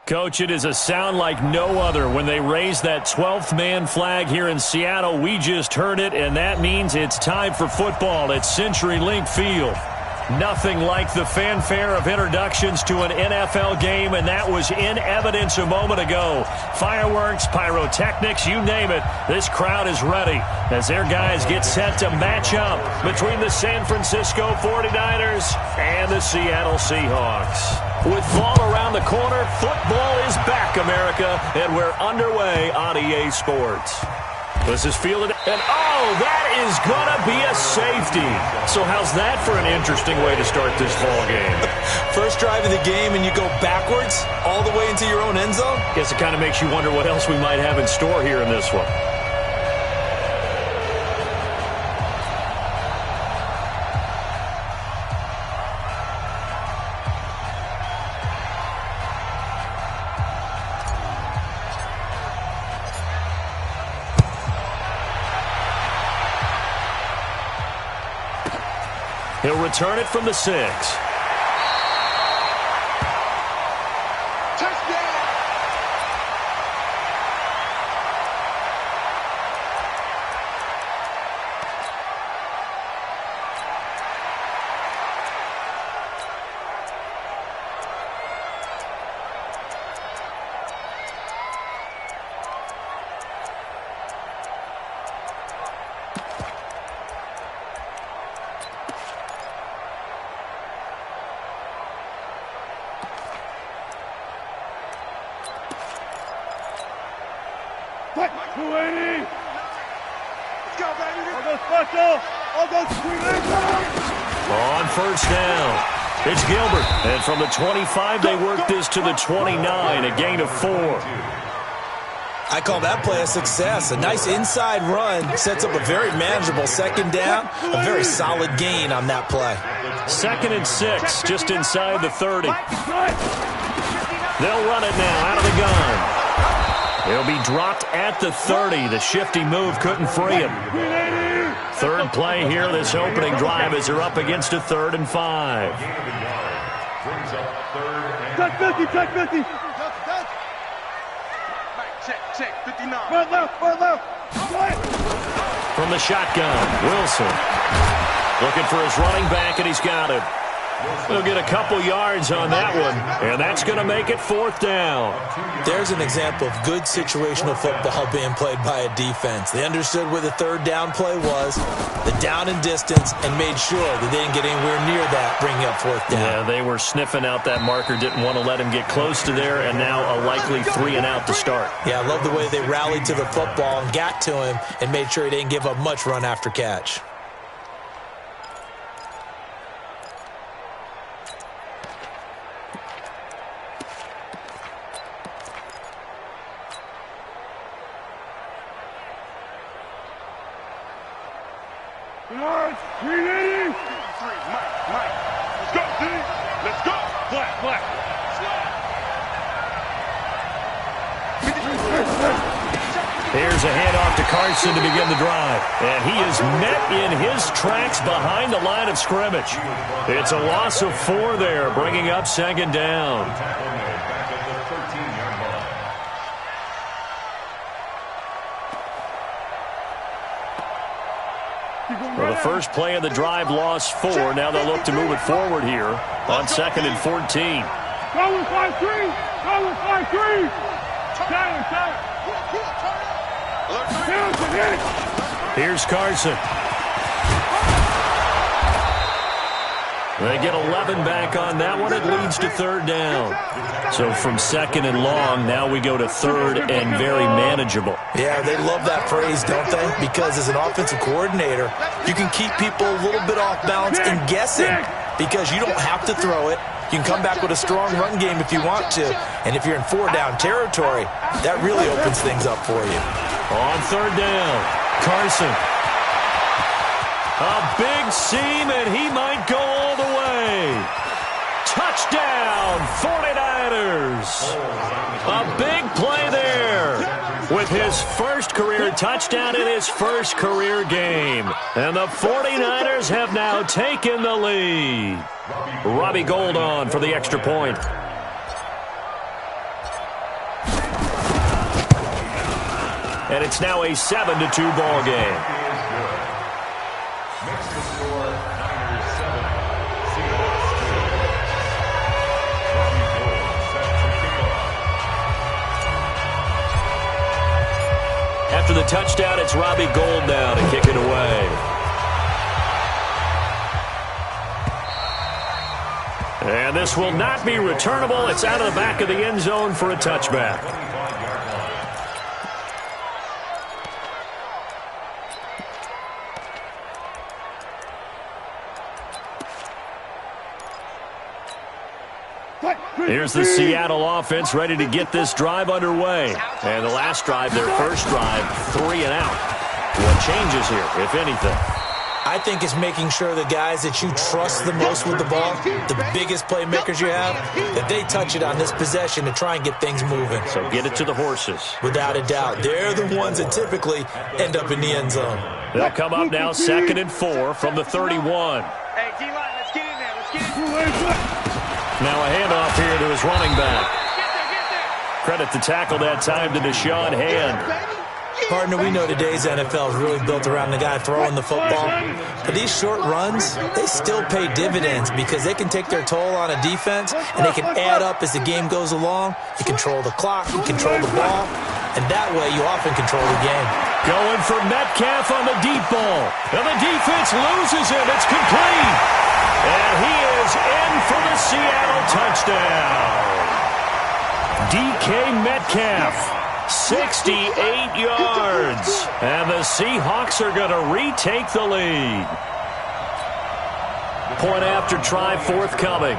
Coach, it is a sound like no other when they raise that 12th man flag here in Seattle. We just heard it, and that means it's time for football at CenturyLink Field. Nothing like the fanfare of introductions to an NFL game, and that was in evidence a moment ago. Fireworks, pyrotechnics, you name it. This crowd is ready as their guys get set to match up between the San Francisco 49ers and the Seattle Seahawks. With fall around the corner, football is back, America, and we're underway on EA Sports. This is fielded, and oh, that is going to be a safety. So how's that for an interesting way to start this ball game? First drive of the game, and you go backwards all the way into your own end zone? Guess it kind of makes you wonder what else we might have in store here in this one. He'll return it from the 6. On first down, it's Gilbert. And from the 25, they work this to the 29, a gain of 4. I call that play a success. A nice inside run sets up a very manageable second down. A very solid gain on that play. 2nd and 6, just inside the 30. They'll run it now out of the gun. He'll be dropped at the 30. The shifty move couldn't free him. Third play here, this opening drive, as they're up against a 3rd and 5. Check 50, check 50. Check 59. Right left. From the shotgun, Wilson. Looking for his running back, and he's got it. He'll get a couple yards on that one, and that's going to make it 4th down. There's an example of good situational football being played by a defense. They understood where the 3rd down play was, the down and distance, and made sure that they didn't get anywhere near that, bringing up 4th down. Yeah, they were sniffing out that marker, didn't want to let him get close to there, and now a likely 3 and out to start. Yeah, I love the way they rallied to the football and got to him and made sure he didn't give up much run after catch. Here's a handoff to Carson to begin the drive. And he is met in his tracks behind the line of scrimmage. It's a loss of 4 there, bringing up 2nd down. Well, the first play of the drive lost 4. Now they'll look to move it forward here on 2nd and 14. Go with 5-3. Go with 5-3. Here's Carson. They get 11 back on that one. It leads to 3rd down. So from 2nd and long, now we go to 3rd and very manageable. Yeah, they love that phrase, don't they? Because as an offensive coordinator, you can keep people a little bit off balance and guessing because you don't have to throw it. You can come back with a strong run game if you want to. And if you're in 4-down territory, that really opens things up for you. On 3rd down, Carson. A big seam, and he might go all the way. Touchdown, 49ers. A big play there with his first career touchdown in his first career game. And the 49ers have now taken the lead. Robbie Gould on for the extra point. And it's now a 7-2 ball game. Next to score, Niners 7, Seahawks 2. After the touchdown, it's Robbie Gould now to kick it away. And this will not be returnable. It's out of the back of the end zone for a touchback. Here's the Seattle offense ready to get this drive underway. And the last drive, their first drive, 3 and out. What changes here, if anything? I think it's making sure the guys that you trust the most with the ball, the biggest playmakers you have, that they touch it on this possession to try and get things moving. So get it to the horses. Without a doubt. They're the ones that typically end up in the end zone. They'll come up now 2nd and 4 from the 31. Hey, D-line, let's get in there. Let's get in. Now a handoff here to his running back. Credit the tackle that time to Deshaun Hand. Partner, we know today's NFL is really built around the guy throwing the football. But these short runs, they still pay dividends because they can take their toll on a defense and they can add up as the game goes along. You control the clock, you control the ball, and that way you often control the game. Going for Metcalf on the deep ball. And the defense loses him. It's complete. And he is in for the Seattle touchdown. DK Metcalf, 68 yards. And the Seahawks are going to retake the lead. Point after try forthcoming.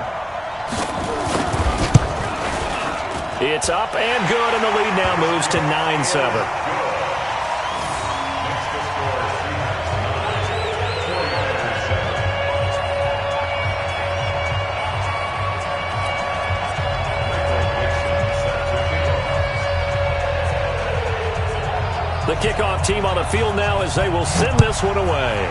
It's up and good, and the lead now moves to 9-7. The kickoff team on the field now as they will send this one away.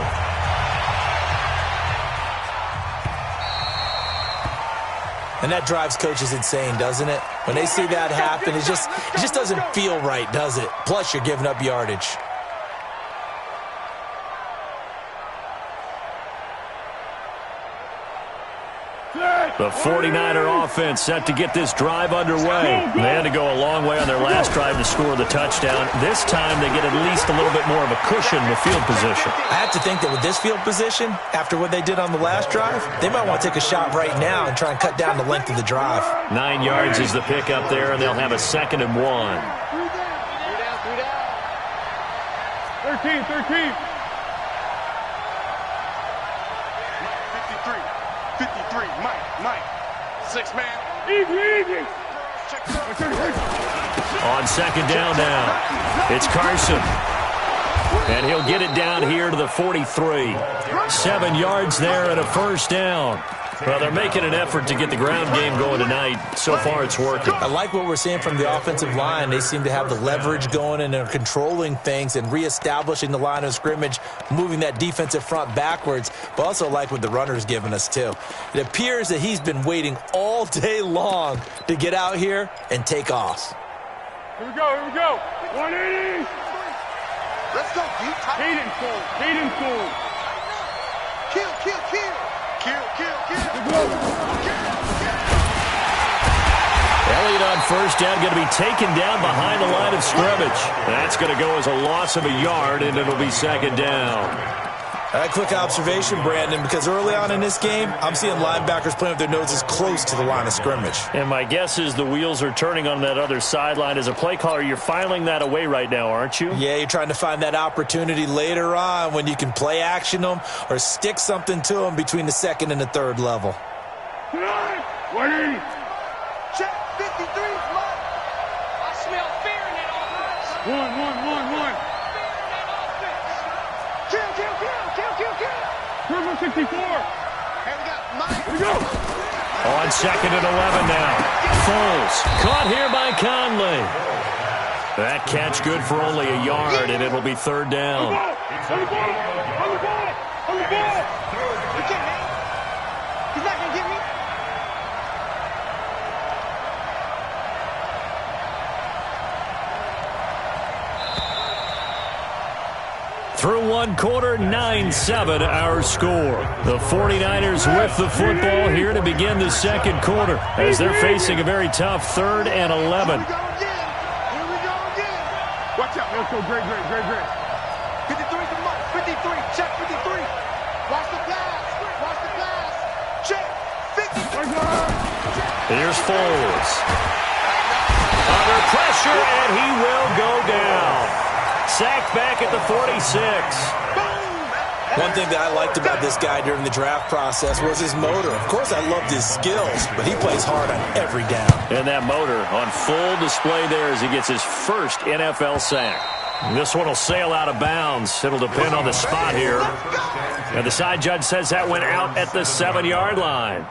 And that drives coaches insane, doesn't it? When they see that happen, it just doesn't feel right, does it? Plus, you're giving up yardage. The 49er offense set to get this drive underway. They had to go a long way on their last drive to score the touchdown. This time they get at least a little bit more of a cushion with field position. I have to think that with this field position, after what they did on the last drive, they might want to take a shot right now and try and cut down the length of the drive. 9 yards is the pickup there, and they'll have a 2nd and 1. 13. 53, Mike. 6 man. Easy. On 2nd down now, it's Carson. And he'll get it down here to the 43. 7 yards there and a first down. Well, they're making an effort to get the ground game going tonight. So far, it's working. I like what we're seeing from the offensive line. They seem to have the leverage going and they're controlling things and reestablishing the line of scrimmage, moving that defensive front backwards, but also like what the runner's giving us, too. It appears that he's been waiting all day long to get out here and take off. Here we go. 180. Let's go, deep. Hayden Cole. Kill. Elliott on first down, going to be taken down behind the line of scrimmage. That's going to go as a loss of a yard, and it'll be 2nd down. A quick observation, Brandon, because early on in this game, I'm seeing linebackers playing with their noses close to the line of scrimmage. And my guess is the wheels are turning on that other sideline. As a play caller, you're filing that away right now, aren't you? Yeah, you're trying to find that opportunity later on when you can play action them or stick something to them between the 2nd and the 3rd level. 180. Check 53. I smell fear in that offense. 1. Kill. 64. Here we go. On 2nd and 11 now. Foles caught here by Conley. That catch good for only a yard, and it'll be 3rd down. On the ball. You can't, man. He's not going to get me. one quarter, 9-7 our score. The 49ers with the football here to begin the second quarter as they're facing a very tough 3rd and 11. Here we go again. Watch out. Let's go. Great. 53 to Mike. 53. Check 53. Watch the pass. Check. 53. Here's Foles. Under pressure, and he will go down. Sacked back at the 46. One thing that I liked about this guy during the draft process was his motor. Of course, I loved his skills, but he plays hard on every down. And that motor on full display there as he gets his first NFL sack. This one will sail out of bounds. It'll depend on the spot here. And the side judge says that went out at the 7-yard line.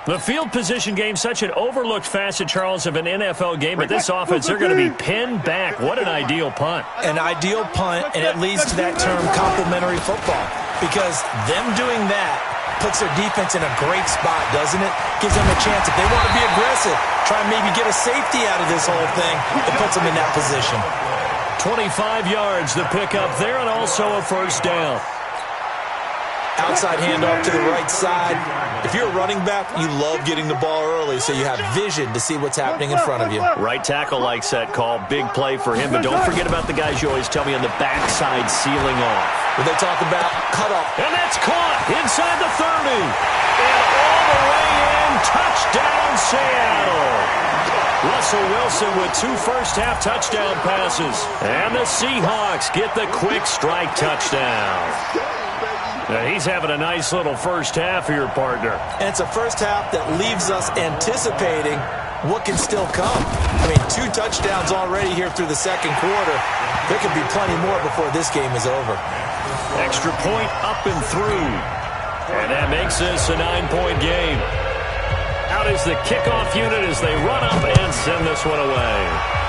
The field position game, such an overlooked facet, Charles, of an NFL game. But this offense, they're going to be pinned back. What an ideal punt. An ideal punt, and it leads to that term complementary football. Because them doing that puts their defense in a great spot, doesn't it? Gives them a chance. If they want to be aggressive, try and maybe get a safety out of this whole thing, it puts them in that position. 25 yards to pick up there, and also a first down. Outside handoff to the right side. If you're a running back, you love getting the ball early so you have vision to see what's happening in front of you. Right tackle likes that call. Big play for him. But don't forget about the guys you always tell me on the backside sealing off. When they talk about cutoff. And that's caught inside the 30. And all the way in. Touchdown, Seattle. Russell Wilson with 2 first-half touchdown passes. And the Seahawks get the quick strike touchdown. He's having a nice little first half here, partner. And it's a first half that leaves us anticipating what can still come. I mean, 2 touchdowns already here through the second quarter. There could be plenty more before this game is over. Extra point up and through. And that makes this a 9-point game. Out is the kickoff unit as they run up and send this one away.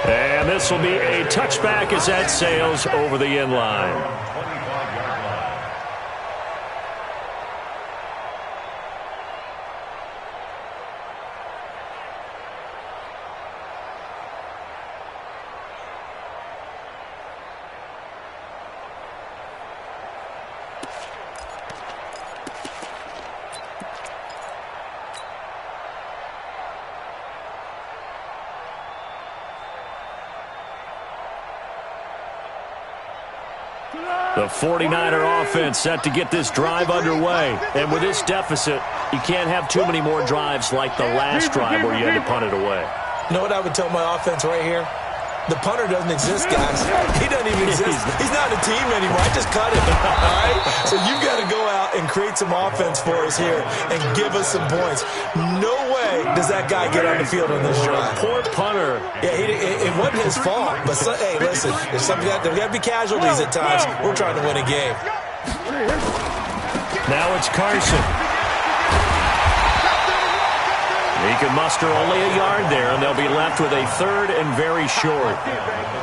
And this will be a touchback as that sails over the end line. The 49er offense set to get this drive underway. And with this deficit, you can't have too many more drives like the last drive where you had to punt it away. You know what I would tell my offense right here? The punter doesn't exist, guys. He doesn't even exist. He's not a team anymore. I just cut him, all right? So you've got to go out and create some offense for us here and give us some points. No way does that guy get on the field on this drive. Poor punter. Yeah, it wasn't his fault. But, hey, listen, there's got to be casualties at times. We're trying to win a game. Now it's Carson. He can muster only a yard there, and they'll be left with a 3rd and very short.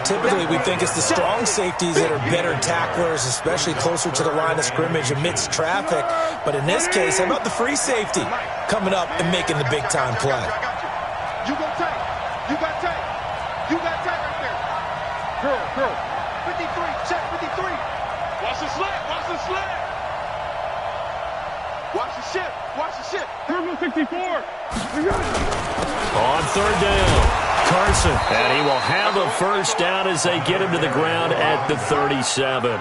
Typically, we think it's the strong safeties that are better tacklers, especially closer to the line of scrimmage amidst traffic. But in this case, how about the free safety coming up and making the big-time play? You got tape. You got tape. You got tape right there. Girl. 53. Check 53. Watch the slip. Watch the slip. Watch the ship. Watch the ship. 64. On 3rd down, Carson. And he will have a first down as they get him to the ground at the 37.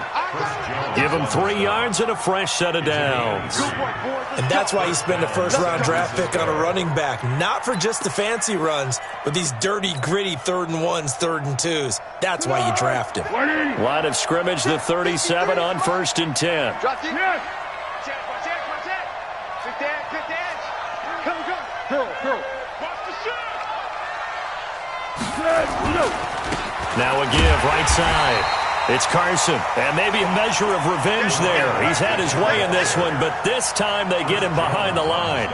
Give him 3 yards and a fresh set of downs. And that's why you spend a first-round draft pick on a running back. Not for just the fancy runs, but these dirty, gritty 3rd and 1s, 3rd and 2s. That's why you draft him. Line of scrimmage, the 37 on 1st and 10. Drop deep. Check. Good dash. Come. Girl. Watch the shot. Now a give, right side. It's Carson, and maybe a measure of revenge there. He's had his way in this one, but this time they get him behind the line.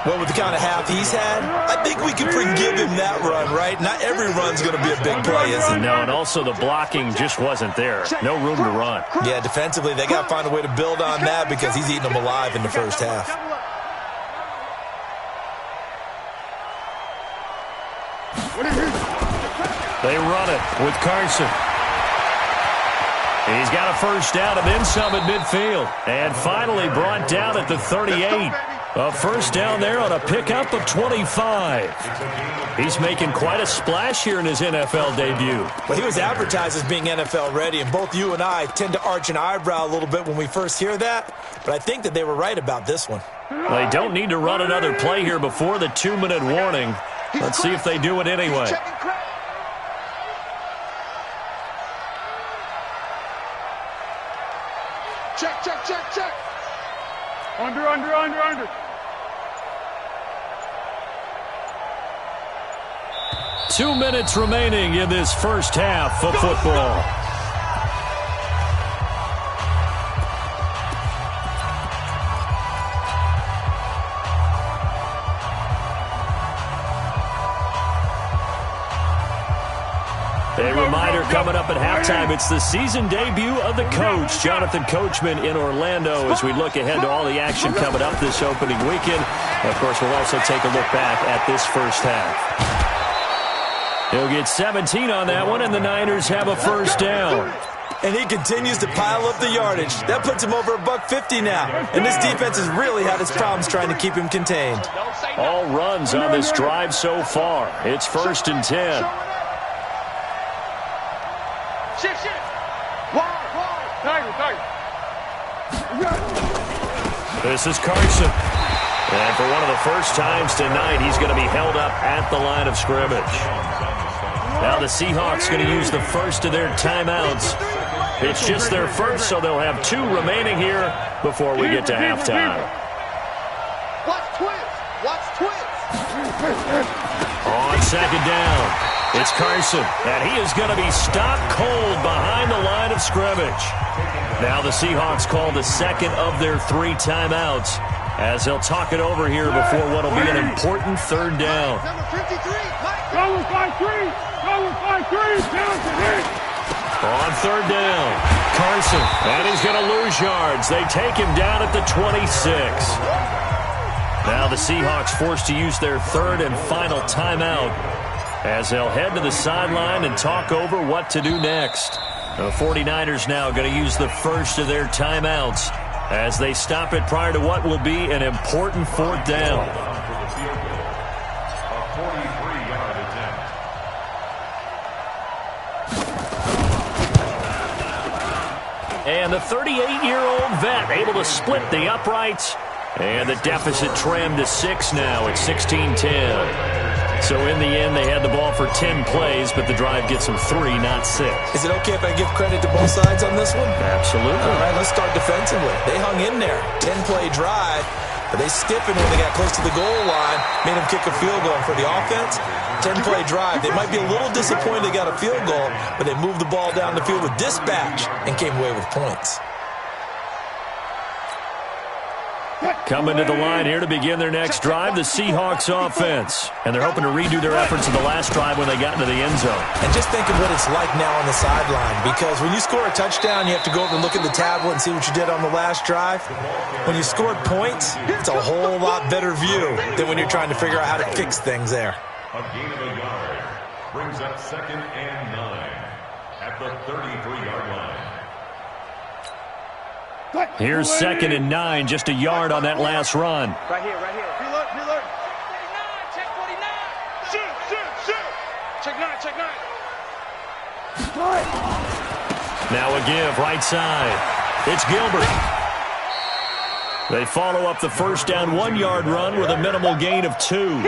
Well, with the kind of half he's had, I think we can forgive him that run, right? Not every run's going to be a big play, is it? No, and also the blocking just wasn't there. No room to run. Yeah, defensively, they got to find a way to build on that because he's eating them alive in the first half. They run it with Carson. He's got a first down and then some at midfield. And finally brought down at the 38. A first down there on a pickup of 25. He's making quite a splash here in his NFL debut. Well, he was advertised as being NFL ready, and both you and I tend to arch an eyebrow a little bit when we first hear that. But I think that they were right about this one. They don't need to run another play here before the 2-minute warning. Let's see if they do it anyway. Check, check, check, check. Under. 2 minutes remaining in this first half of football. A reminder coming up at halftime, it's the season debut of the coach, Jonathan Coachman, in Orlando, as we look ahead to all the action coming up this opening weekend. And of course, we'll also take a look back at this first half. He'll get 17 on that one, and the Niners have a first down. And he continues to pile up the yardage. That puts him over $150 now. And this defense has really had its problems trying to keep him contained. All runs on this drive so far. It's 1st and 10. Shift. Wide. Tiger. This is Carson. And for one of the first times tonight, he's going to be held up at the line of scrimmage. Now the Seahawks going to use the first of their timeouts. It's just their first, so they'll have 2 remaining here before we get to halftime. Watch twins. On 2nd down, it's Carson, and he is going to be stopped cold behind the line of scrimmage. Now the Seahawks call the second of their 3 timeouts, as they'll talk it over here before what will be an important 3rd down. Number 53, Go 5-3. On 3rd down, Carson, and he's going to lose yards. They take him down at the 26. Now the Seahawks forced to use their 3rd and final timeout, as they'll head to the sideline and talk over what to do next. The 49ers now going to use the first of their timeouts as they stop it prior to what will be an important 4th down. A 43-yard attempt. And the 38-year-old vet able to split the uprights. And the deficit trimmed to 6 now at 16-10. So in the end, they had the ball for 10 plays, but the drive gets them 3, not 6. Is it okay if I give credit to both sides on this one? Absolutely. All right, let's start defensively. They hung in there. 10-play drive, but they stiffened when they got close to the goal line, made them kick a field goal. And for the offense, 10-play drive. They might be a little disappointed they got a field goal, but they moved the ball down the field with dispatch and came away with points. Coming to the line here to begin their next drive, the Seahawks offense. And they're hoping to redo their efforts in the last drive when they got into the end zone. And just think of what it's like now on the sideline, because when you score a touchdown, you have to go over and look at the tablet and see what you did on the last drive. When you scored points, it's a whole lot better view than when you're trying to figure out how to fix things there. A gain of a yard brings up 2nd and 9 at the 33-yard line. Here's 2nd and 9, just a yard on that last run. Right here. Reload. Check 49. Shoot. Check 9. Now a give, right side. It's Gilbert. They follow up the first down 1-yard run with a minimal gain of 2.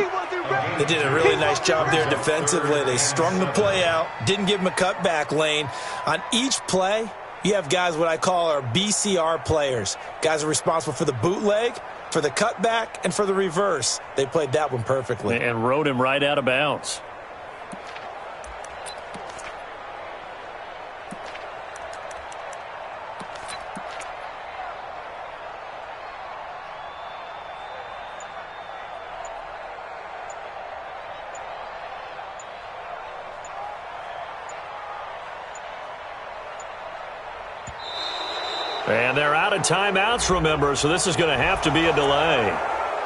They did a really nice job there defensively. They strung the play out, didn't give him a cutback lane. On each play, you have guys what I call our BCR players. Guys are responsible for the bootleg, for the cutback, and for the reverse. They played that one perfectly. And rode him right out of bounds. And they're out of timeouts, remember, so this is going to have to be a delay.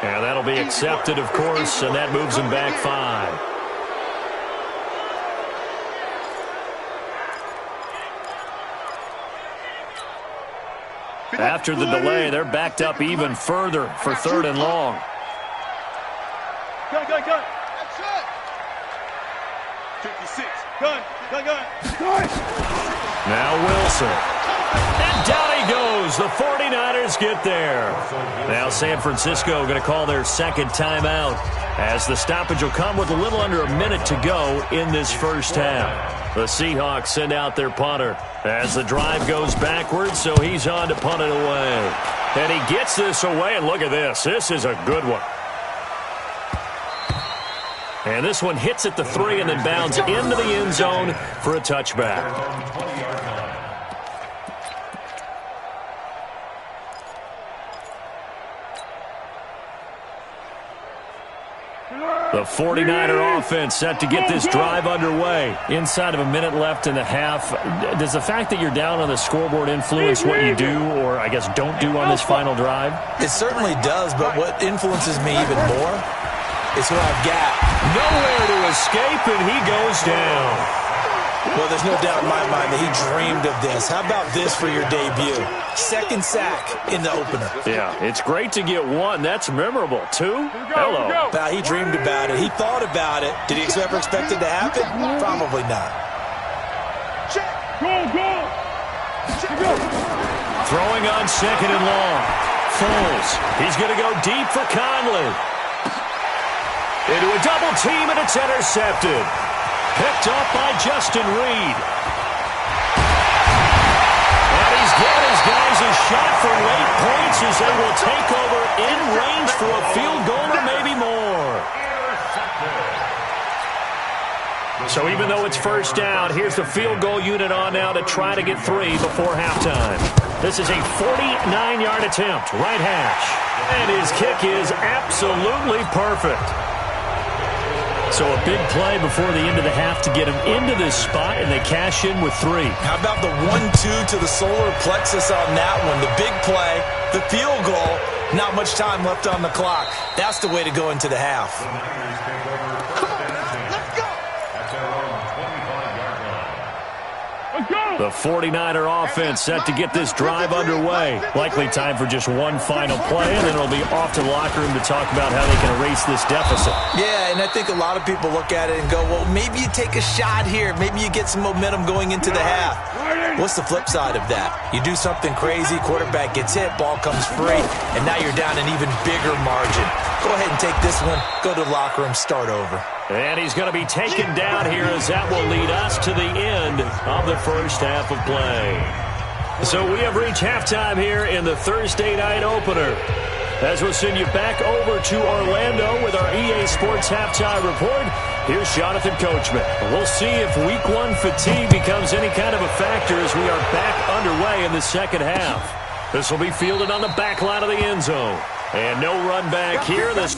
And that'll be accepted, of course, and that moves them back 5. After the delay, they're backed up even further for 3rd and long. Gun. That's it. 56. Gun. Now Wilson. And down he goes. The 49ers get there. Now San Francisco going to call their second timeout as the stoppage will come with a little under a minute to go in this first half. The Seahawks send out their punter as the drive goes backwards, so he's on to punt it away. And he gets this away, and look at this. This is a good one. And this one hits at the 3 and then bounds into the end zone for a touchback. The 49er offense set to get this drive underway. Inside of a minute left in the half. Does the fact that you're down on the scoreboard influence what you do, or I guess don't do on this final drive? It certainly does, but what influences me even more is who I've got. Nowhere to escape, and he goes down. Well, there's no doubt in my mind that he dreamed of this. How about this for your debut? Second sack in the opener. Yeah, it's great to get 1. That's memorable. 2? Hello. Well, he dreamed about it. He thought about it. Did he ever expect it to happen? Probably not. Go. Throwing on 2nd and long. Foles. He's going to go deep for Conley. Into a double team, and it's intercepted. Picked up by Justin Reed. And he's given his guys a shot for late points as they will take over in range for a field goal or maybe more. So even though it's first down, here's the field goal unit on now to try to get 3 before halftime. This is a 49-yard attempt, right hash. And his kick is absolutely perfect. So a big play before the end of the half to get him into this spot, and they cash in with 3. How about the 1-2 to the solar plexus on that one? The big play, the field goal, not much time left on the clock. That's the way to go into the half. The 49er offense set to get this drive underway. Likely time for just one final play, and then it'll be off to the locker room to talk about how they can erase this deficit. Yeah, and I think a lot of people look at it and go, well, maybe you take a shot here. Maybe you get some momentum going into the half. What's the flip side of that? You do something crazy, quarterback gets hit, ball comes free, and now you're down an even bigger margin. Go ahead and take this one, go to the locker room, start over. And he's going to be taken down here as that will lead us to the end of the first half of play. So we have reached halftime here in the Thursday night opener. As we'll send you back over to Orlando with our EA Sports Halftime Report, here's Jonathan Coachman. We'll see if Week 1 fatigue becomes any kind of a factor as we are back underway in the second half. This will be fielded on the back line of the end zone. And no run back here. This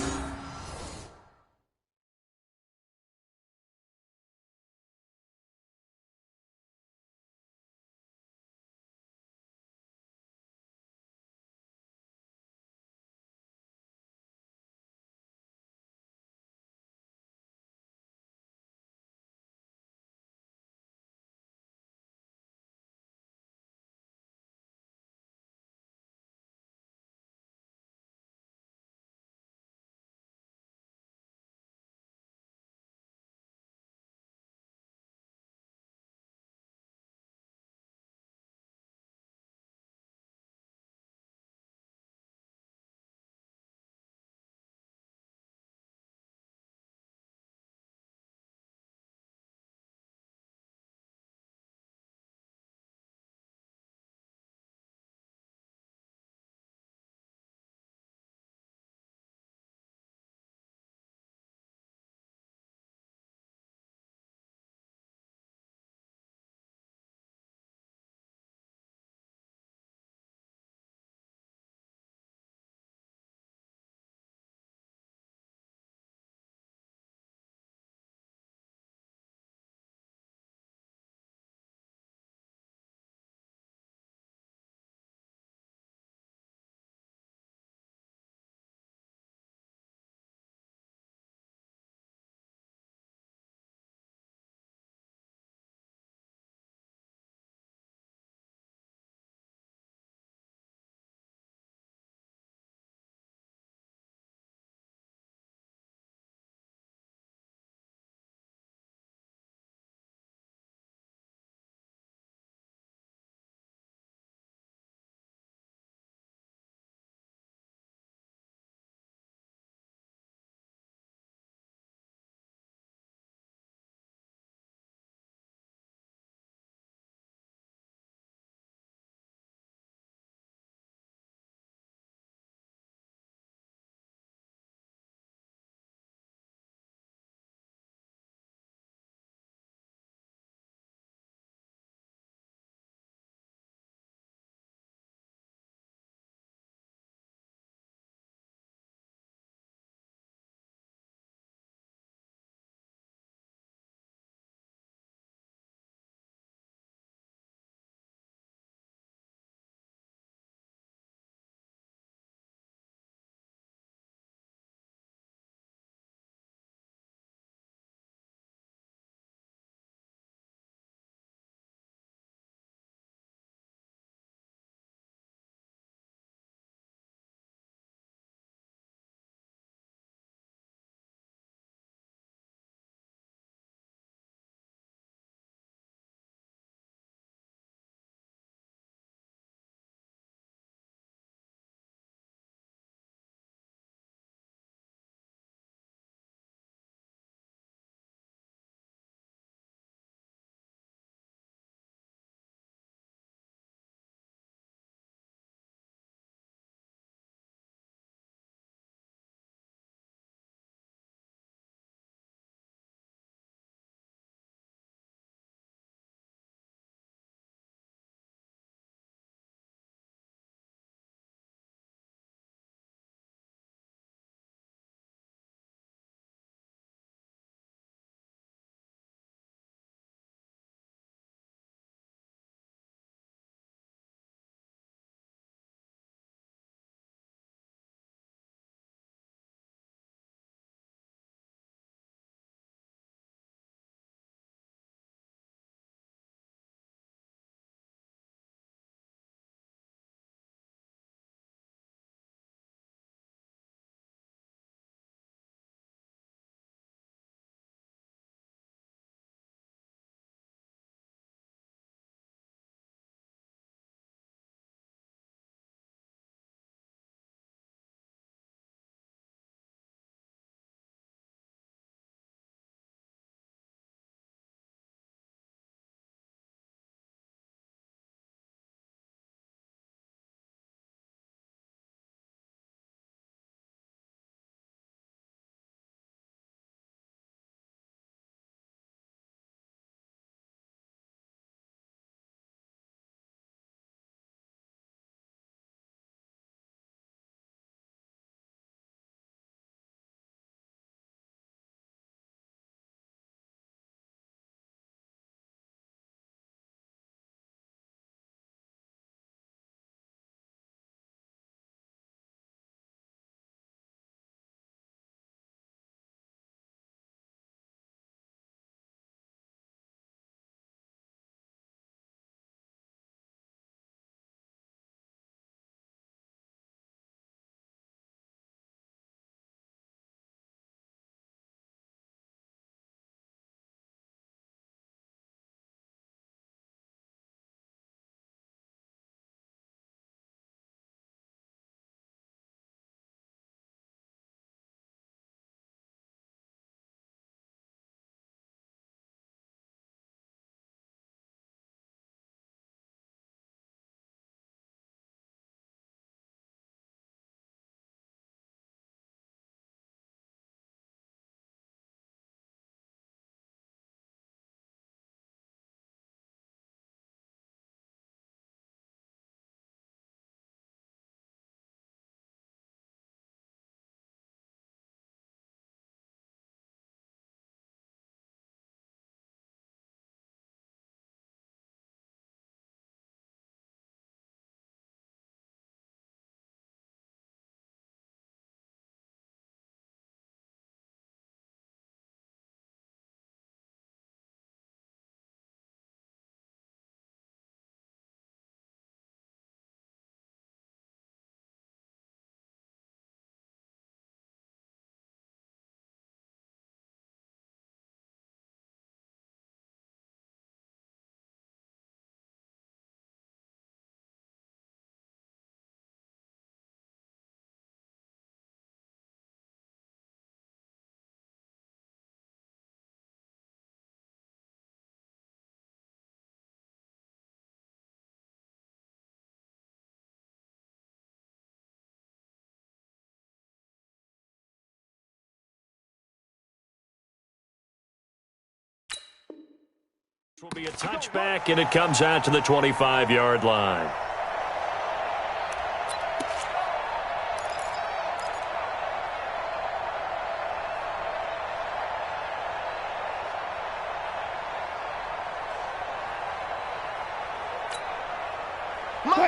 Will be a touchback, and it comes out to the 25-yard line.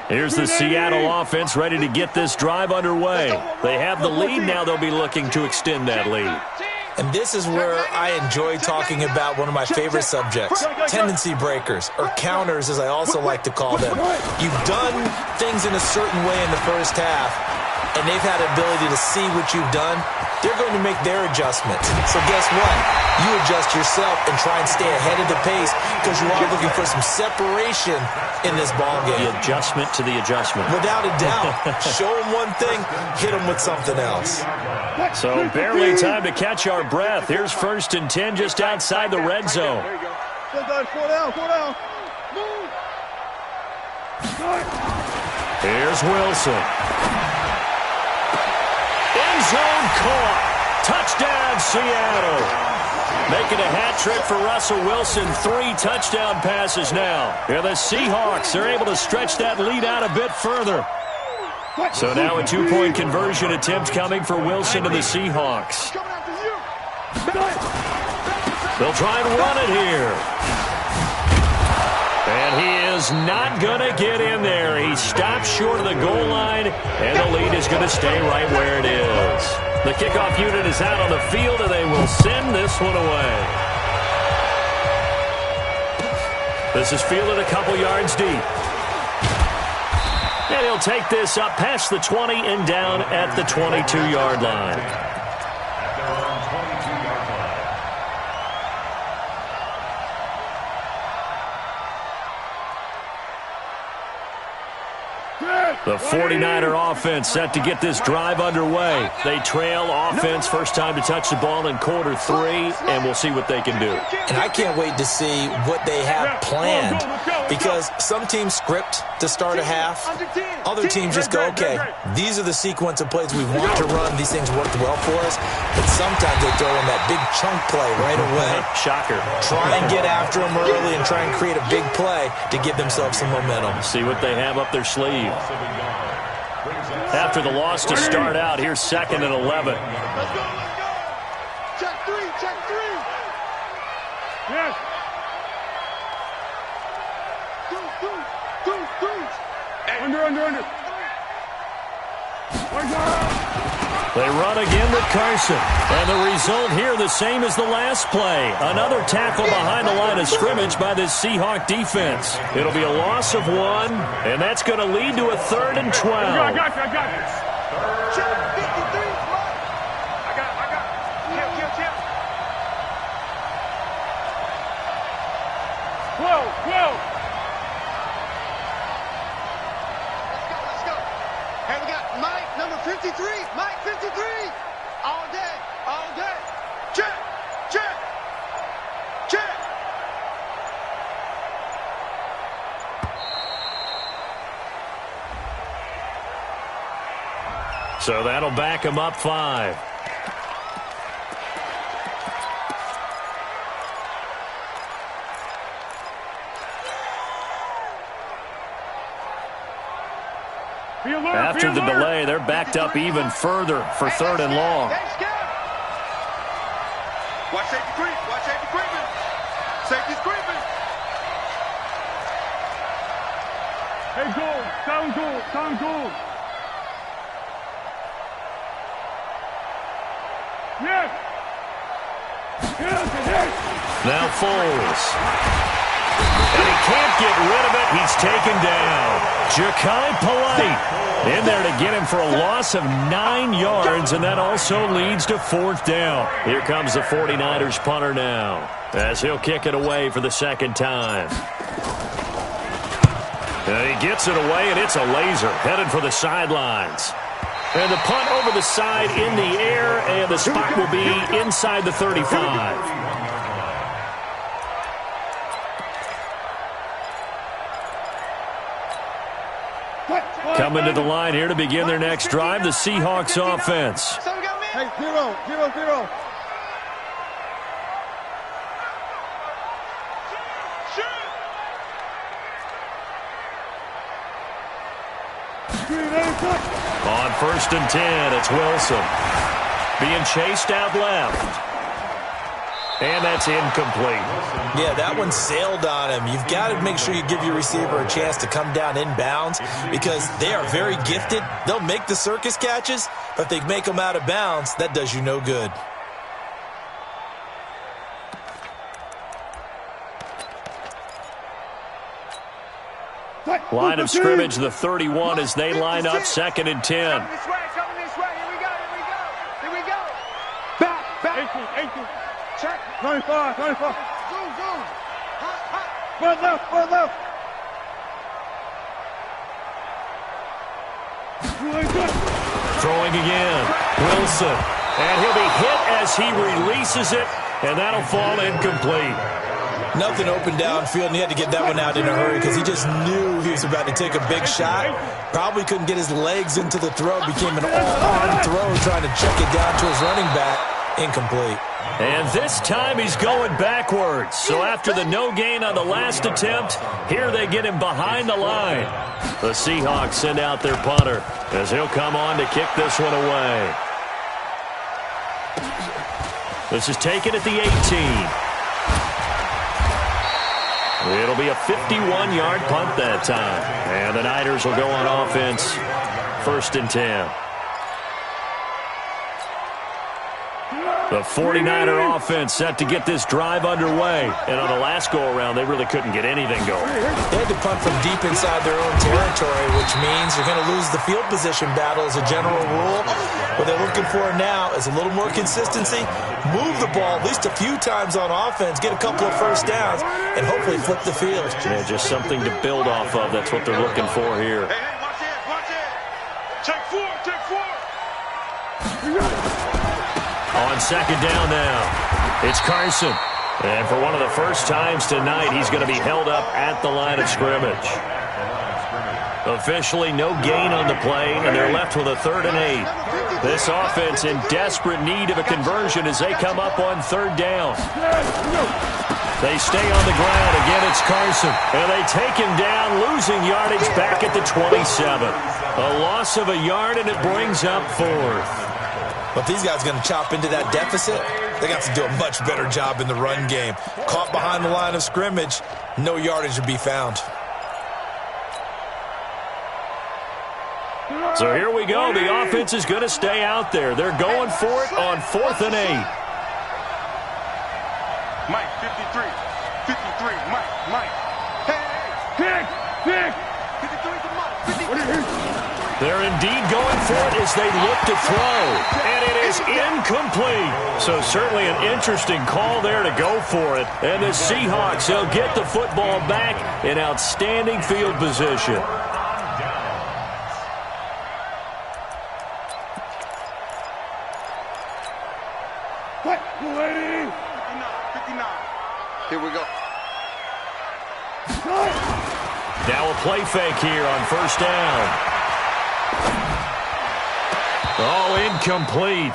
Here's the Seattle offense ready to get this drive underway. They have the lead. Now they'll be looking to extend that lead. And this is where I enjoy talking about one of my favorite subjects, tendency breakers, or counters as I also like to call them. You've done things in a certain way in the first half, and they've had the ability to see what you've done. They're going to make their adjustments. So guess what? You adjust yourself and try and stay ahead of the pace because you are looking for some separation in this ball game. The adjustment to the adjustment. Without a doubt. Show them one thing, hit them with something else. So barely time to catch our breath. Here's 1st and 10 just outside the red zone. Here's Wilson. End zone caught. Touchdown, Seattle. Making a hat trick for Russell Wilson. 3 touchdown passes now. Here the Seahawks are able to stretch that lead out a bit further. So now a 2-point conversion attempt coming for Wilson and the Seahawks. They'll try and run it here. And he is not going to get in there. He stops short of the goal line, and the lead is going to stay right where it is. The kickoff unit is out on the field, and they will send this one away. This is fielded a couple yards deep. And he'll take this up past the 20 and down at the 22-yard line. The 49er offense set to get this drive underway. They trail offense, first time to touch the ball in quarter 3, and we'll see what they can do. And I can't wait to see what they have planned because some teams script to start a half. Other teams just go, okay, these are the sequence of plays we want to run. These things worked well for us. But sometimes they throw in that big chunk play right away. Shocker. Try and get after them early and try and create a big play to give themselves some momentum. See what they have up their sleeve. After the loss to start out, here's 2nd and 11. Let's go. Check 3. Yes. Two. Under. They run again with Carson. And the result here the same as the last play. Another tackle behind the line of scrimmage by this Seahawk defense. It'll be a loss of 1, and that's going to lead to a 3rd and 12. I got you. Check 53. I got. Kill. 12. Let's go. Hey, we got Mike, number 53. Mike, 53. All day. Check. So that'll back him up 5. After the delay, they're backed up even further for 3rd and long. Watch safety creeping. Safety's creeping. Hey, goal. Sound goal. Yes. Now Foles. And he can't get rid of it. He's taken down. Ja'Kai Polite in there to get him for a loss of 9 yards, and that also leads to 4th down. Here comes the 49ers punter now as he'll kick it away for the 2nd time. And he gets it away, and it's a laser headed for the sidelines. And the punt over the side in the air, and the spot will be inside the 35. Coming to the line here to begin their next drive, the Seahawks offense. Hey, 0. Shoot! On 1st and 10, it's Wilson. Being chased out left. And that's incomplete. Yeah, that one sailed on him. You've got to make sure you give your receiver a chance to come down inbounds because they are very gifted. They'll make the circus catches, but if they make them out of bounds, that does you no good. Line of scrimmage, the 31 as they line up 2nd and 10. Coming this way. Here we go. Back. 18. Check. 25. Zoom. Hot. One left. Throwing again. Wilson. And he'll be hit as he releases it, and that'll fall incomplete. Nothing open downfield, and he had to get that one out in a hurry because he just knew he was about to take a big shot. Probably couldn't get his legs into the throw. Became an all-arm throw trying to check it down to his running back. Incomplete. And this time he's going backwards. So after the no gain on the last attempt, here they get him behind the line. The Seahawks send out their punter as he'll come on to kick this one away. This is taken at the 18. It'll be a 51-yard punt that time. And the Niners will go on offense. 1st and 10. The 49er offense set to get this drive underway. And on the last go-around, they really couldn't get anything going. They had to punt from deep inside their own territory, which means you're going to lose the field position battle as a general rule. What they're looking for now is a little more consistency. Move the ball at least a few times on offense, get a couple of first downs, and hopefully flip the field. Yeah, just something to build off of. That's what they're looking for here. Hey, watch it. Check four. On 2nd down now, it's Carson. And for one of the first times tonight, he's going to be held up at the line of scrimmage. Officially no gain on the play, and they're left with a 3rd and 8. This offense in desperate need of a conversion as they come up on 3rd down. They stay on the ground. Again, it's Carson. And they take him down, losing yardage back at the 27. A loss of a yard, and it brings up 4th. But these guys are going to chop into that deficit. They got to do a much better job in the run game. Caught behind the line of scrimmage, no yardage to be found. So here we go. The offense is going to stay out there. They're going for it on 4th and 8. Mike, 53, Mike. Hey. Pick. 53 to Mike. 53. They're indeed going for it as they look to throw. And it is incomplete. So certainly an interesting call there to go for it. And the Seahawks, they'll get the football back in outstanding field position. What? 59. Here we go. Now a play fake here on 1st down. Oh, incomplete.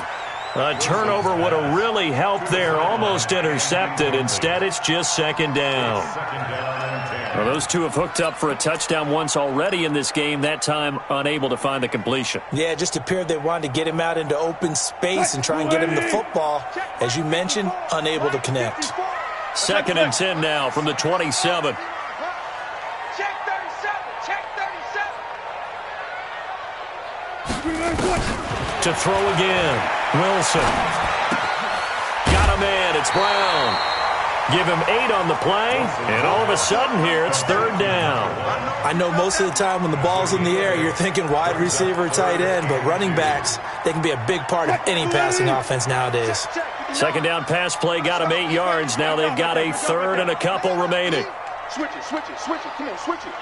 A turnover would have really helped there. Almost intercepted. Instead, it's just 2nd down. Well, those two have hooked up for a touchdown once already in this game. That time, unable to find the completion. Yeah, it just appeared they wanted to get him out into open space and try and get him the football. As you mentioned, unable to connect. 2nd and 10 now from the 27. To throw again. Wilson. Got a man. It's Brown. Give him 8 on the play, and all of a sudden here, it's 3rd down. I know most of the time when the ball's in the air, you're thinking wide receiver, tight end, but running backs, they can be a big part of any passing offense nowadays. 2nd down pass play got him 8 yards. Now they've got a 3rd and a couple remaining. Switch it. Come on, switch it.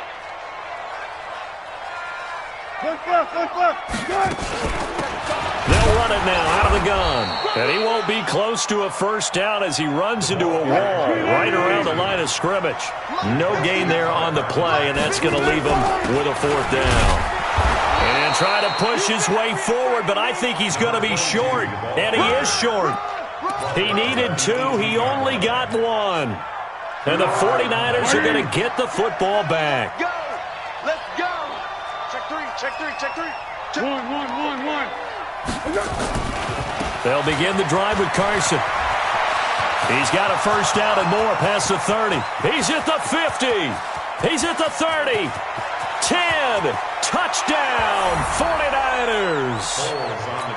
They'll run it now out of the gun. And he won't be close to a first down as he runs into a wall right around the line of scrimmage. No gain there on the play, and that's going to leave him with a 4th down. And try to push his way forward, but I think he's going to be short. And he is short. He needed 2. He only got 1. And the 49ers are going to get the football back. Go. Let's go. Check three. One. They'll begin the drive with Carson. He's got a first down and more past the 30. He's at the 50. He's at the 30. 10. Touchdown, 49ers.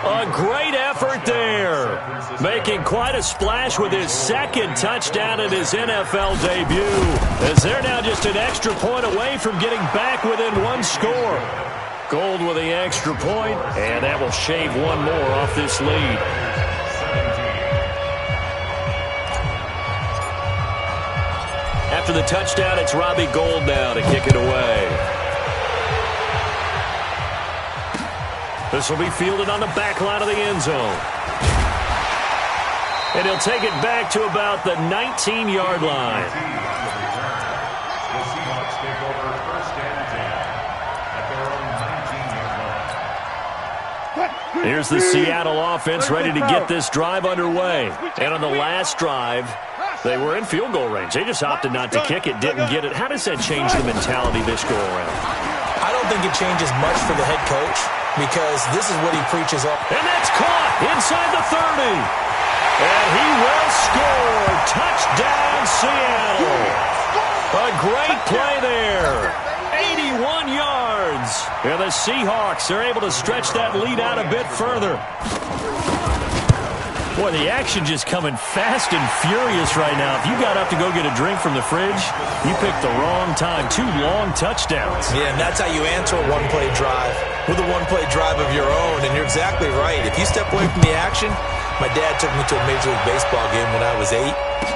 A great effort there. Making quite a splash with his second touchdown in his NFL debut. As they're now just an extra point away from getting back within one score. Gold with the extra point, and that will shave one more off this lead. After the touchdown, it's Robbie Gould now to kick it away. This will be fielded on the back line of the end zone. And he'll take it back to about the 19-yard line. The Seahawks take over first and 10 at their own 19-yard line. Here's the Seattle offense ready to get this drive underway. And on the last drive, they were in field goal range. They just opted not to kick it, didn't get it. How does that change the mentality this go-around? I don't think it changes much for the head coach because this is what he preaches all. And that's caught inside the 30. And he will score. Touchdown, Seattle. A great play there. 81 yards. And the Seahawks are able to stretch that lead out a bit further. Boy, the action just coming fast and furious right now. If you got up to go get a drink from the fridge, you picked the wrong time. 2 long touchdowns. Yeah, and that's how you answer a one-play drive with a one-play drive of your own. And you're exactly right. If you step away from the action, my dad took me to a Major League Baseball game when I was 8.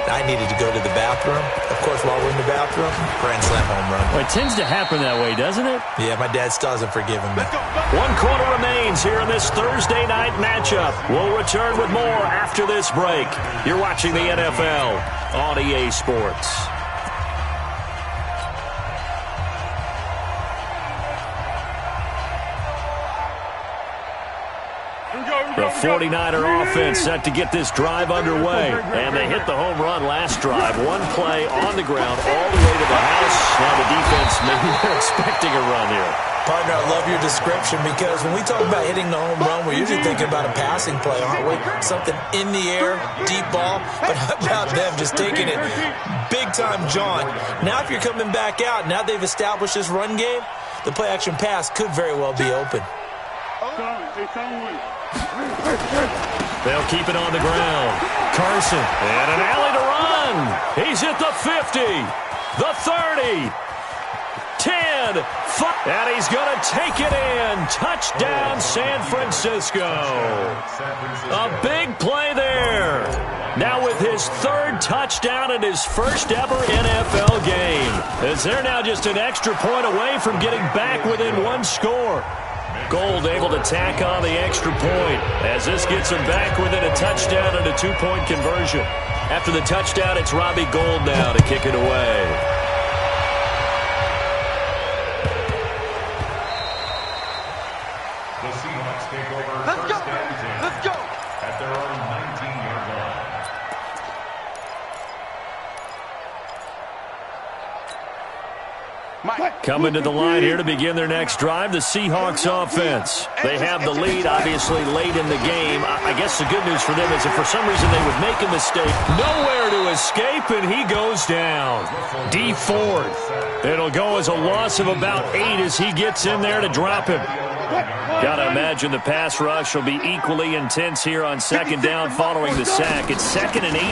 I needed to go to the bathroom. Of course, while we're in the bathroom, grand slam home run. Well, it tends to happen that way, doesn't it? Yeah, my dad still hasn't forgiven me. 1 quarter remains here in this Thursday night matchup. We'll return with more after this break. You're watching the NFL on EA Sports. The 49er offense set to get this drive underway. And they hit the home run last drive. 1 play on the ground all the way to the house. Now the defense, maybe they're expecting a run here. Partner, I love your description because when we talk about hitting the home run, we're usually thinking about a passing play, aren't we? Something in the air, deep ball. But how about them just taking it big-time jaunt? Now if you're coming back out, now they've established this run game, the play-action pass could very well be open. They'll keep it on the ground. Carson, and an alley to run. He's at the 50, the 30, 10, 5, and he's going to take it in. Touchdown, San Francisco. A big play there. Now with his 3rd touchdown in his first ever NFL game. As they're now just an extra point away from getting back within 1 score. Gould able to tack on the extra point as this gets him back within a touchdown and a 2-point conversion. After the touchdown, it's Robbie Gould now to kick it away. The Seahawks take over Let's first go, and 10 let's go. at their own 19-yard line. Coming to the line here to begin their next drive, the Seahawks offense. They have the lead, obviously, late in the game. I guess the good news for them is if for some reason they would make a mistake, nowhere to escape, and he goes down. D Ford. It'll go as a loss of about 8 as he gets in there to drop him. Got to imagine the pass rush will be equally intense here on 2nd down following the sack. It's 2nd and 18.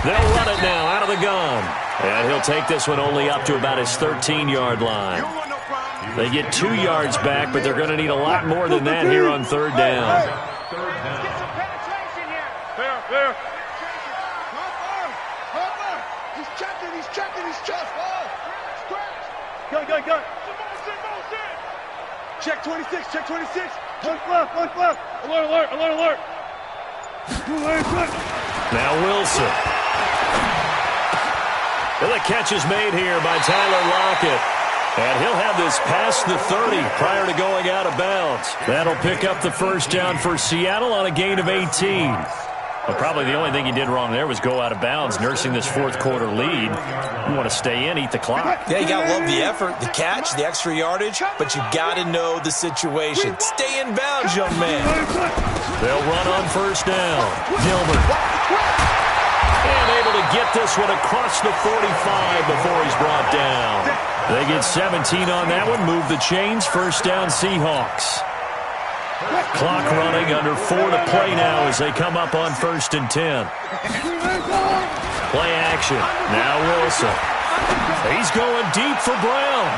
They'll run it now out of the gun. And he'll take this one only up to about his 13-yard line. They get 2 yards back, but they're going to need a lot more than that here on 3rd down. There. He's checking. Go. Check 26. One left. Alert. Now Wilson. And the catch is made here by Tyler Lockett. And he'll have this past the 30 prior to going out of bounds. That'll pick up the first down for Seattle on a gain of 18. But probably the only thing he did wrong there was go out of bounds, nursing this fourth-quarter lead. You want to stay in, eat the clock. Yeah, you got to love the effort, the catch, the extra yardage, but you got to know the situation. Stay in bounds, young man. They'll run on first down. Gilbert. And able to get this one across the 45 before he's brought down. They get 17 on that one, move the chains, first down Seahawks. Clock running, under 4 to play now as they come up on 1st and 10. Play action. Now Wilson. He's going deep for Brown.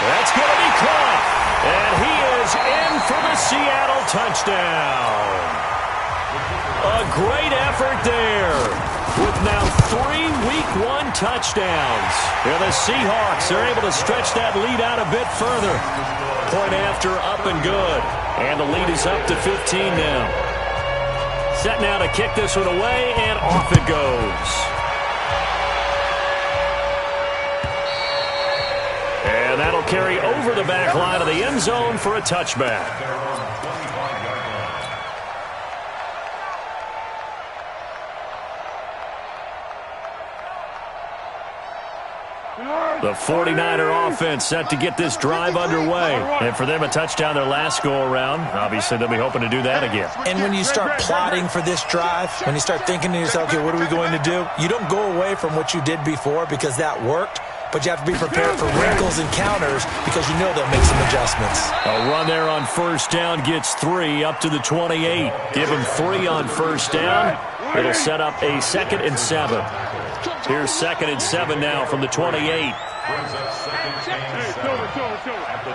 That's going to be caught. And he is in for the Seattle touchdown. A great effort there. With now 3 Week 1 touchdowns. And the Seahawks are able to stretch that lead out a bit further. Point after, up and good. And the lead is up to 15 now. Set now to kick this one away, and off it goes. And that'll carry over the back line of the end zone for a touchback. The 49er offense set to get this drive underway. And for them, a touchdown their last go-around. Obviously, they'll be hoping to do that again. And when you start plotting for this drive, when you start thinking to yourself, okay, what are we going to do? You don't go away from what you did before because that worked, but you have to be prepared for wrinkles and counters because you know they'll make some adjustments. A run there on first down gets 3 up to the 28. Give him 3 on first down. It'll set up a 2nd and 7. Here's 2nd and 7 now from the 28. Brings up 2nd and 7 at the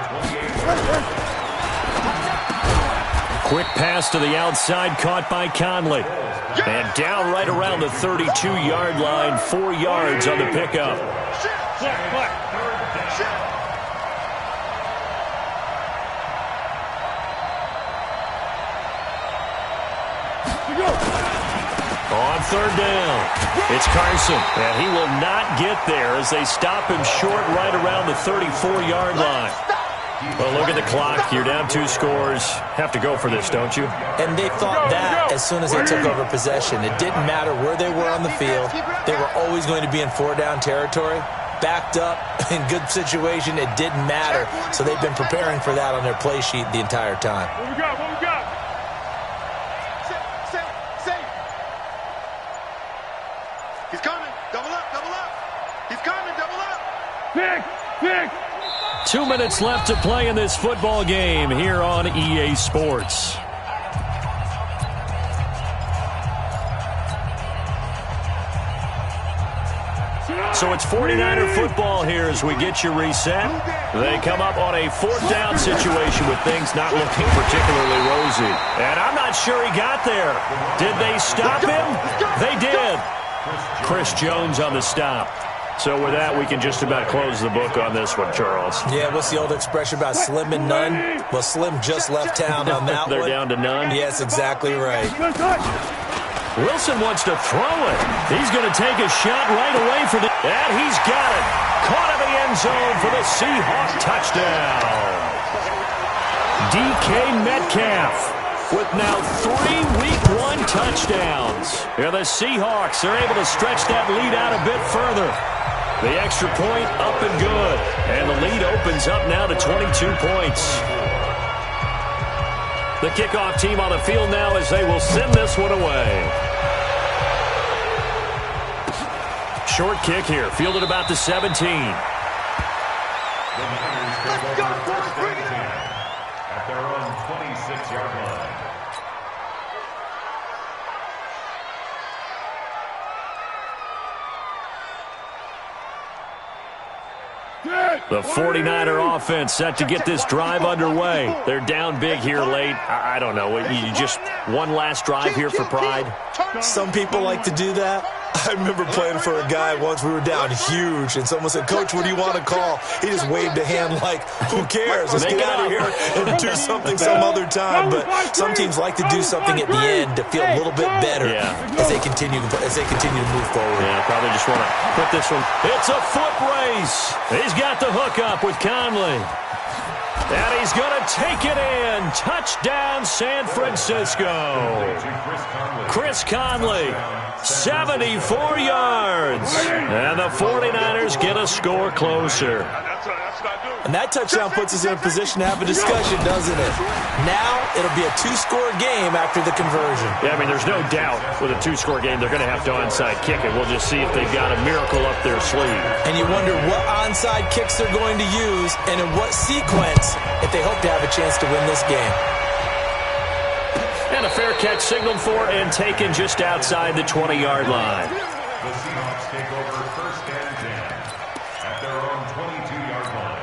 28. Quick pass to the outside, caught by Conley. And down right around the 32-yard line, 4 yards on the pickup. On third down, it's Carson, and he will not get there as they stop him short right around the 34-yard line. Well, look at the clock. You're down 2 scores. Have to go for this, don't you? And they thought that as soon as they took over possession. It didn't matter where they were on the field. They were always going to be in 4-down territory. Backed up, in good situation, it didn't matter. So they've been preparing for that on their play sheet the entire time. What we got? What we got? He's coming. Double up, double up. He's coming, double up. Pick, pick. 2 minutes left to play in this football game here on EA Sports. So it's 49er football here as we get you reset. They come up on a 4th down situation with things not looking particularly rosy. And I'm not sure he got there. Did they stop him? They did. Chris Jones on the stop. So with that, we can just about close the book on this one, Charles. Yeah, what's the old expression about slim and none? Well, Slim just left town on that They're one. down to none. Yes, exactly right. Wilson wants to throw it. He's going to take a shot right away for the... And he's got it. Caught in the end zone for the Seahawk touchdown. DK Metcalf with now 3 Week 1 touchdowns. Yeah, the Seahawks are able to stretch that lead out a bit further. The extra point up and good. And the lead opens up now to 22 points. The kickoff team on the field now as they will send this one away. Short kick here, fielded about the 17. The Niners take over first and 10 at their own 26-yard line. The 49er offense set to get this drive underway. They're down big here late. I don't know. You just one last drive here for pride? Some people like to do that. I remember playing for a guy once. We were down huge, and someone said, "Coach, what do you want to call?" He just waved a hand like, "Who cares? Let's get out of here and do something some other time." But some teams like to do something at the end to feel a little bit better as they continue to move forward. Yeah, probably just want to put this one. It's a foot race. He's got the hook up with Conley. And he's going to take it in. Touchdown, San Francisco. Chris Conley, 74 yards. And the 49ers get a score closer. And that touchdown puts us in a position to have a discussion, doesn't it? Now it'll be a two-score game after the conversion. Yeah, I mean, there's no doubt with a two-score game they're going to have to onside kick it. We'll just see if they've got a miracle up their sleeve. And you wonder what onside kicks they're going to use and in what sequence if they hope to have a chance to win this game. And a fair catch signaled for and taken just outside the 20-yard line. The Seahawks take over first and 10 at their own 22-yard line.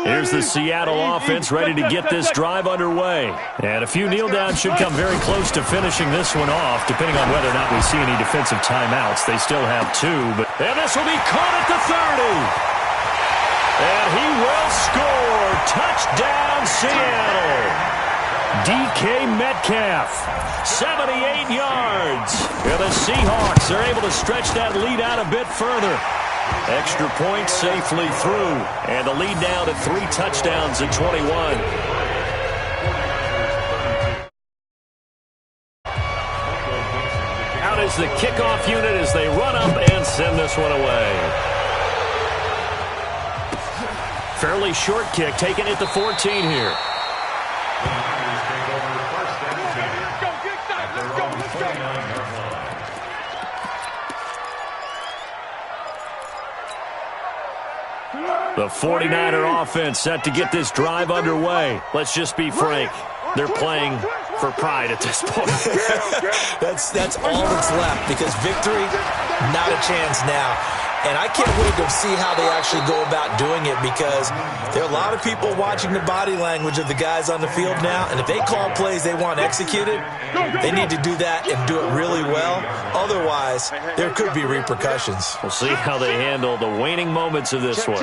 Here's the Seattle offense ready to get this drive underway. And a few kneel downs should come very close to finishing this one off, depending on whether or not we see any defensive timeouts. They still have two. And this will be caught at the 30. And he will score. Touchdown, Seattle. DK Metcalf, 78 yards. And the Seahawks are able to stretch that lead out a bit further. Extra point safely through. And the lead now to 3 touchdowns at 21. Out is the kickoff unit as they run up and send this one away. Fairly short kick taken at the 14 here. The 49er offense set to get this drive underway. Let's just be frank. They're playing for pride at this point. That's all that's left because victory, not a chance now. And I can't wait to see how they actually go about doing it because there are a lot of people watching the body language of the guys on the field now. And if they call plays they want executed, they need to do that and do it really well. Otherwise, there could be repercussions. We'll see how they handle the waning moments of this one.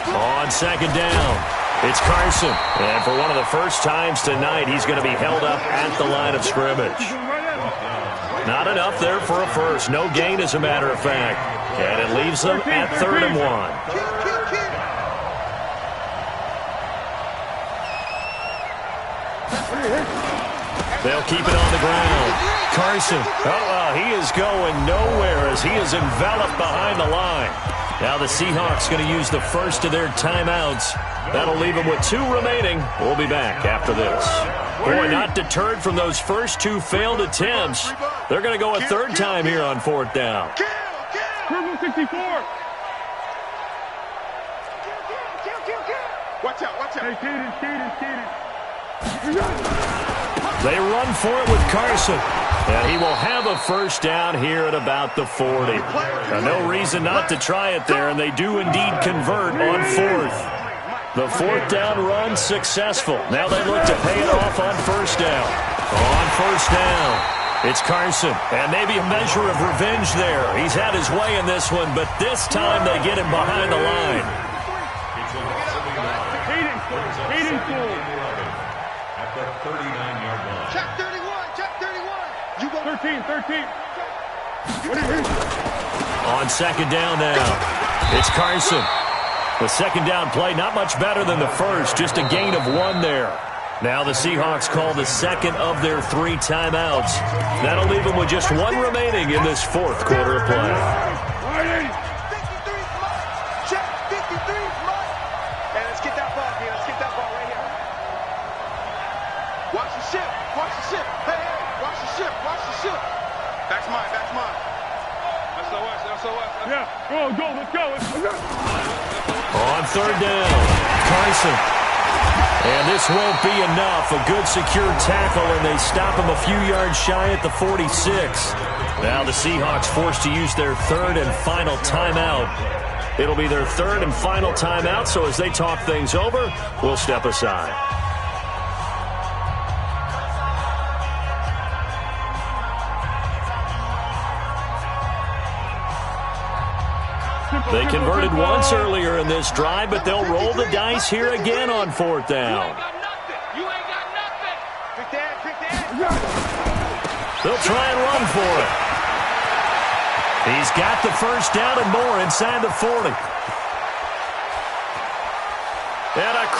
On second down, it's Carson. And for one of the first times tonight, he's going to be held up at the line of scrimmage. Not enough there for a first. No gain, as a matter of fact. And it leaves them at 3rd and 1. They'll keep it on the ground. Carson, he is going nowhere as he is enveloped behind the line. Now the Seahawks going to use the first of their timeouts. That'll leave them with 2 remaining. We'll be back after this. Boy, not deterred from those first 2 failed attempts. They're going to go a 3rd time here on 4th down. Purple 64. Watch out, watch out. Hey, Cadence. They run for it with Carson. And he will have a first down here at about the 40. Now, no reason not to try it there, and they do indeed convert on 4th. The 4th down run successful. Now they look to pay it off on 1st down. On 1st down, it's Carson. And maybe a measure of revenge there. He's had his way in this one, but this time they get him behind the line. At the 39-yard line. Check 31. You go 13. On second down now, it's Carson. The second down play, not much better than the first, just a gain of 1 there. Now the Seahawks call the second of their 3 timeouts. That'll leave them with just 1 remaining in this 4th quarter of play. 53 must. Check 53 must. Hey, let's get that ball here. Let's get that ball right here. Watch the ship. Hey, watch the ship. That's mine. SOS. Yeah, go, let's go. On 3rd down, Carson. And this won't be enough. A good secure tackle, and they stop him a few yards shy at the 46. Now the Seahawks forced to use their 3rd and final timeout. It'll be their 3rd and final timeout, so as they talk things over, we'll step aside. They converted once earlier in this drive, but they'll roll the dice here again on 4th down. You ain't got nothing. They'll try and run for it. He's got the first down and more inside the 40.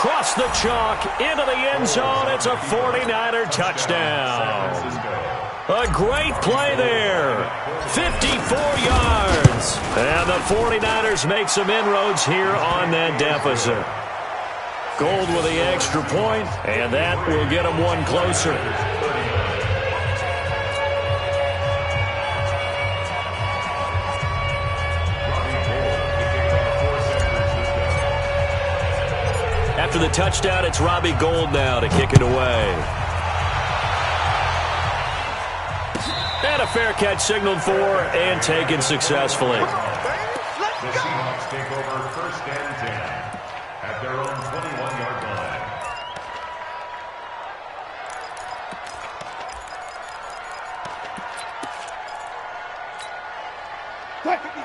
across the chalk, into the end zone. It's a 49er touchdown. A great play there. 54 yards. And the 49ers make some inroads here on that deficit. Gold with the extra point, and that will get them one closer. After the touchdown, it's Robbie Gould now to kick it away. And a fair catch signaled for and taken successfully. The Seahawks take over first and 10 at their own 21-yard line.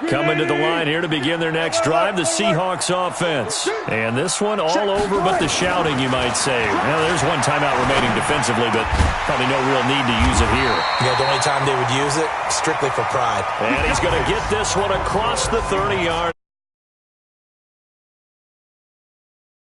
Coming to the line here to begin their next drive, the Seahawks offense. And this one all over but the shouting, you might say. Well, there's one timeout remaining defensively, but probably no real need to use it here. Yeah, the only time they would use it, strictly for pride. And he's going to get this one across the 30-yard.